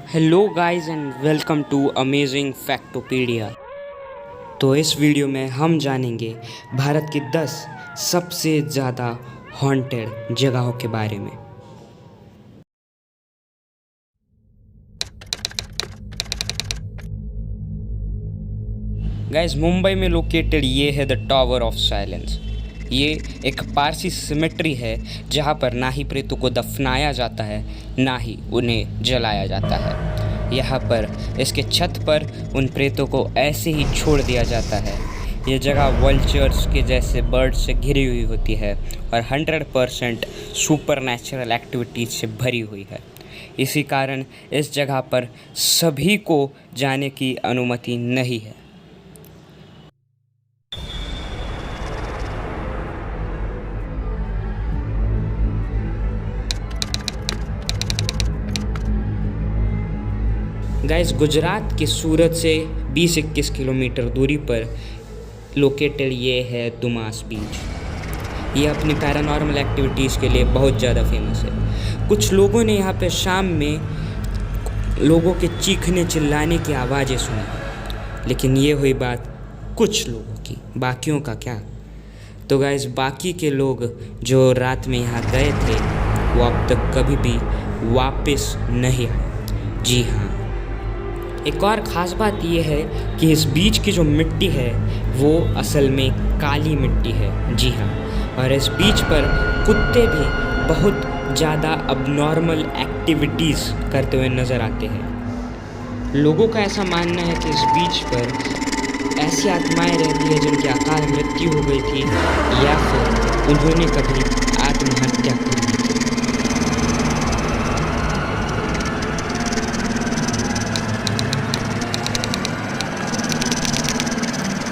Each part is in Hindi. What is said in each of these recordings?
Hello guys and welcome to amazing Factopedia. तो इस वीडियो में हम जानेंगे भारत की 10 सबसे ज़्यादा हॉन्टेड जगहों के बारे में। गाइस, मुंबई में लोकेटेड ये है द टावर ऑफ साइलेंस। ये एक पारसी सिमेट्री है जहाँ पर ना ही प्रेतों को दफनाया जाता है ना ही उन्हें जलाया जाता है। यहाँ पर इसके छत पर उन प्रेतों को ऐसे ही छोड़ दिया जाता है। ये जगह वल्चर्स के जैसे बर्ड से घिरी हुई होती है और 100% सुपर नेचुरल एक्टिविटीज से भरी हुई है। इसी कारण इस जगह पर सभी को जाने की अनुमति नहीं है। गाइस, गुजरात के सूरत से 20-21 किलोमीटर दूरी पर लोकेटेड ये है दुमास बीच। ये अपनी पैरानॉर्मल एक्टिविटीज़ के लिए बहुत ज़्यादा फेमस है। कुछ लोगों ने यहाँ पे शाम में लोगों के चीखने चिल्लाने की आवाज़ें सुनी, लेकिन ये हुई बात कुछ लोगों की, बाकियों का क्या। तो गाइस, बाकी के लोग जो रात में यहाँ गए थे वो अब तक कभी भी वापस नहीं आए। जी हाँ, एक और ख़ास बात यह है कि इस बीच की जो मिट्टी है वो असल में काली मिट्टी है। जी हाँ, और इस बीच पर कुत्ते भी बहुत ज़्यादा अबनॉर्मल एक्टिविटीज़ करते हुए नज़र आते हैं। लोगों का ऐसा मानना है कि इस बीच पर ऐसी आत्माएं रहती हैं जिनकी अकाल मृत्यु हो गई थी या फिर उन्होंने कभी आत्महत्या की।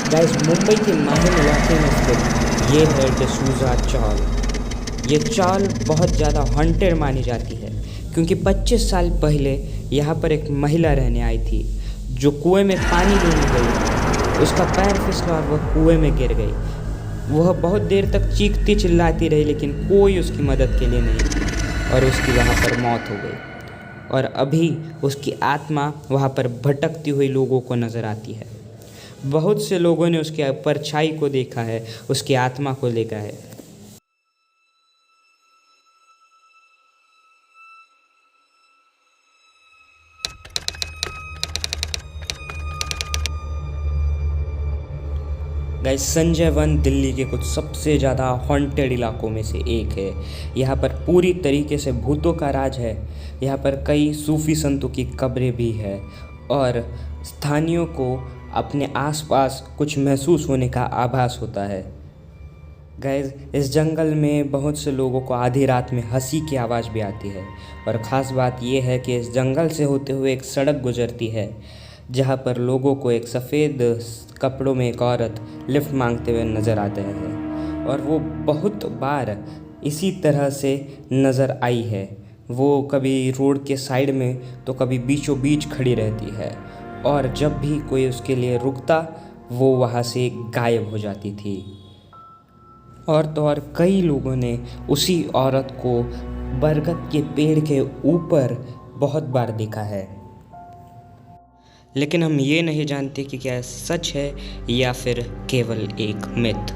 गाइस, मुंबई के माहिम इलाके में स्थित ये है डिसूजा चौल। ये चौल बहुत ज़्यादा हॉन्टेड मानी जाती है क्योंकि 25 साल पहले यहाँ पर एक महिला रहने आई थी जो कुएं में पानी लेने गई। उसका पैर फिसला और वह कुएं में गिर गई। वह बहुत देर तक चीखती चिल्लाती रही लेकिन कोई उसकी मदद के लिए नहीं और उसकी वहाँ पर मौत हो गई। और अभी उसकी आत्मा वहाँ पर भटकती हुई लोगों को नज़र आती है। बहुत से लोगों ने उसकी परछाई को देखा है, उसकी आत्मा को देखा है। गाइस, संजय वन दिल्ली के कुछ सबसे ज़्यादा हॉन्टेड इलाकों में से एक है। यहाँ पर पूरी तरीके से भूतों का राज है। यहाँ पर कई सूफी संतों की कब्रें भी है और स्थानियों को अपने आसपास कुछ महसूस होने का आभास होता है। गाइस, इस जंगल में बहुत से लोगों को आधी रात में हंसी की आवाज़ भी आती है और ख़ास बात यह है कि इस जंगल से होते हुए एक सड़क गुजरती है जहाँ पर लोगों को एक सफ़ेद कपड़ों में एक औरत लिफ्ट मांगते हुए नज़र आते हैं और वो बहुत बार इसी तरह से नज़र आई है। वो कभी रोड के साइड में तो कभी बीचों बीच खड़ी रहती है और जब भी कोई उसके लिए रुकता वो वहाँ से गायब हो जाती थी। और तो और कई लोगों ने उसी औरत को बरगद के पेड़ के ऊपर बहुत बार देखा है, लेकिन हम ये नहीं जानते कि क्या सच है या फिर केवल एक मिथ।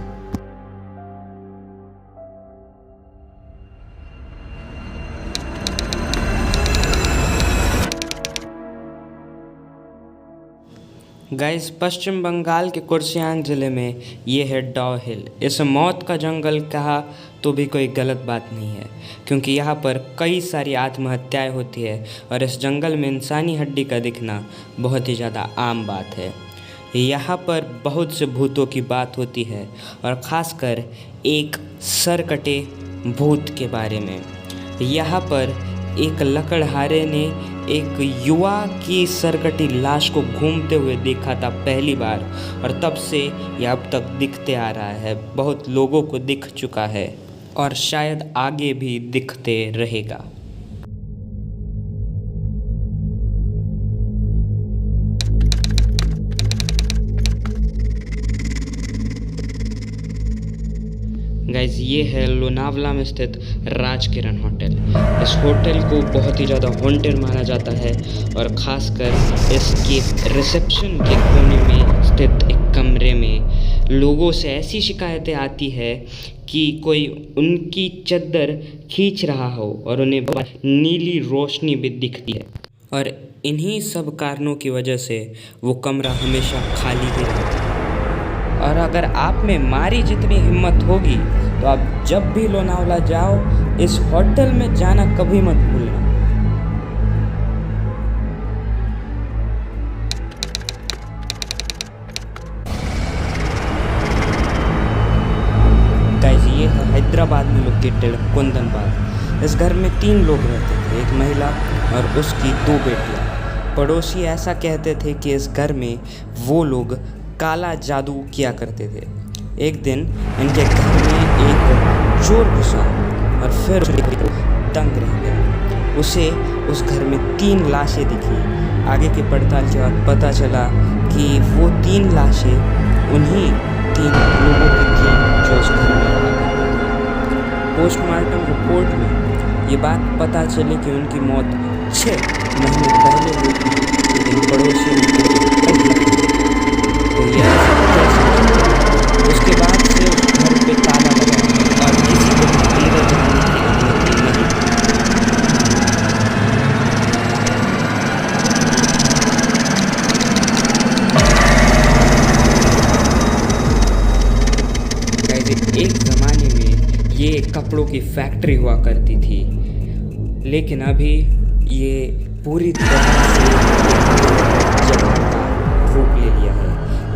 गाइस, पश्चिम बंगाल के कुर्सियांग ज़िले में ये है डॉ हिल। इसे मौत का जंगल कहा तो भी कोई गलत बात नहीं है क्योंकि यहाँ पर कई सारी आत्महत्याएं होती है और इस जंगल में इंसानी हड्डी का दिखना बहुत ही ज़्यादा आम बात है। यहाँ पर बहुत से भूतों की बात होती है और ख़ासकर एक सरकटे भूत के बारे में। यहाँ पर एक लकड़हारे ने एक युवा की सरकटी लाश को घूमते हुए देखा था पहली बार और तब से यह अब तक दिखते आ रहा है। बहुत लोगों को दिख चुका है और शायद आगे भी दिखते रहेगा। गाइज ये है लोनावला में स्थित राजकिरण होटल। इस होटल को बहुत ही ज़्यादा हॉन्टेड माना जाता है और ख़ासकर इसके रिसेप्शन के कोने में स्थित एक कमरे में लोगों से ऐसी शिकायतें आती है कि कोई उनकी चादर खींच रहा हो और उन्हें नीली रोशनी भी दिखती है। और इन्हीं सब कारणों की वजह से वो कमरा हमेशा खाली ही रहता है। और अगर आप में मारी जितनी हिम्मत होगी तो आप जब भी लोनावला जाओ इस होटल में जाना कभी मत भूलना। गाइस ये है हैदराबाद में लोकेटेड कुंदन बाग। इस घर में 3 लोग रहते थे, एक महिला और उसकी 2 बेटियां। पड़ोसी ऐसा कहते थे कि इस घर में वो लोग काला जादू किया करते थे। एक दिन इनके घर में एक चोर घुसा और फिर दंग रह गया। उसे उस घर में 3 लाशें दिखी। आगे की पड़ताल के बाद पता चला कि वो 3 लाशें उन्हीं 3 लोगों की थी जो उस घर में रहा करते थे। पोस्टमार्टम रिपोर्ट में ये बात पता चली कि उनकी मौत 6 महीने पहले हुई थी, लेकिन पड़ोसी उसके बाद से उस घर पे ताला लगा और किसी को अंदर जाने की अनुमति नहीं। एक ज़माने में ये कपड़ों की फैक्ट्री हुआ करती थी, लेकिन अभी ये पूरी तरह से जगह का रूप ले लिया है।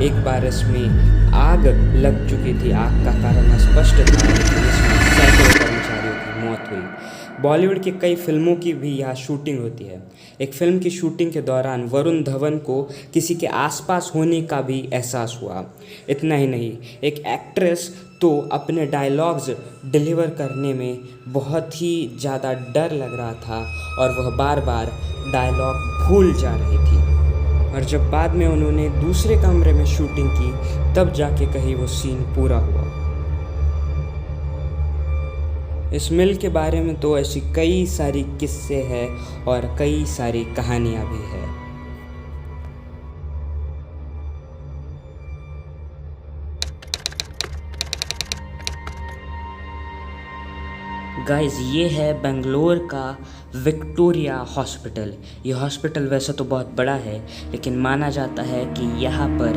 एक बार इसमें आग लग चुकी थी। आग का कारण स्पष्ट था, लेकिन इसमें सैकड़ों कर्मचारियों की मौत हुई। बॉलीवुड की कई फिल्मों की भी यहाँ शूटिंग होती है। एक फिल्म की शूटिंग के दौरान वरुण धवन को किसी के आसपास होने का भी एहसास हुआ। इतना ही नहीं, एक एक्ट्रेस तो अपने डायलॉग्स डिलीवर करने में बहुत ही ज़्यादा डर लग रहा था और वह बार बार डायलॉग भूल जा रही थी। और जब बाद में उन्होंने दूसरे कमरे में शूटिंग की तब जाके कहीं वो सीन पूरा हुआ। इस मिल के बारे में तो ऐसी कई सारी किस्से हैं और कई सारी कहानियाँ भी हैं। गाइस ये है बेंगलोर का विक्टोरिया हॉस्पिटल। ये हॉस्पिटल वैसे तो बहुत बड़ा है, लेकिन माना जाता है कि यहाँ पर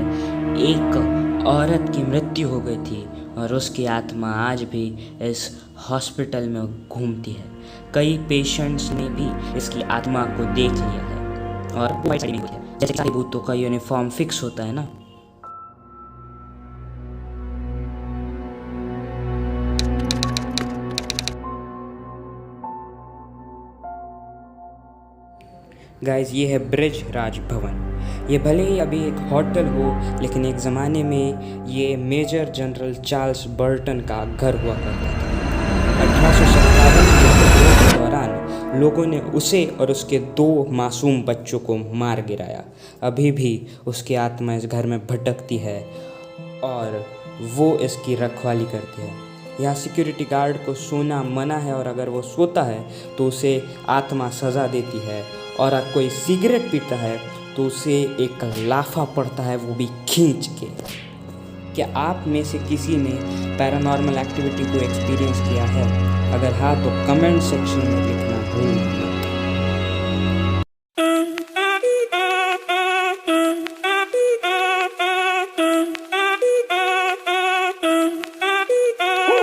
एक औरत की मृत्यु हो गई थी और उसकी आत्मा आज भी इस हॉस्पिटल में घूमती है। कई पेशेंट्स ने भी इसकी आत्मा को देख लिया है और जैसे सारे भूतों का यूनिफॉर्म फिक्स होता है ना। गाइस ये है ब्रिज राज भवन। ये भले ही अभी एक होटल हो, लेकिन एक ज़माने में ये मेजर जनरल चार्ल्स बर्टन का घर हुआ करता था। 1857 के दौरान लोगों ने उसे और उसके 2 मासूम बच्चों को मार गिराया। अभी भी उसकी आत्मा इस घर में भटकती है और वो इसकी रखवाली करती है। यहाँ सिक्योरिटी गार्ड को सोना मना है और अगर वो सोता है तो उसे आत्मा सज़ा देती है, और अगर कोई सिगरेट पीता है तो उसे एक लाफा पड़ता है, वो भी खींच के। क्या आप में से किसी ने पैरानॉर्मल एक्टिविटी को एक्सपीरियंस किया है? अगर हाँ तो कमेंट सेक्शन में लिखना भूल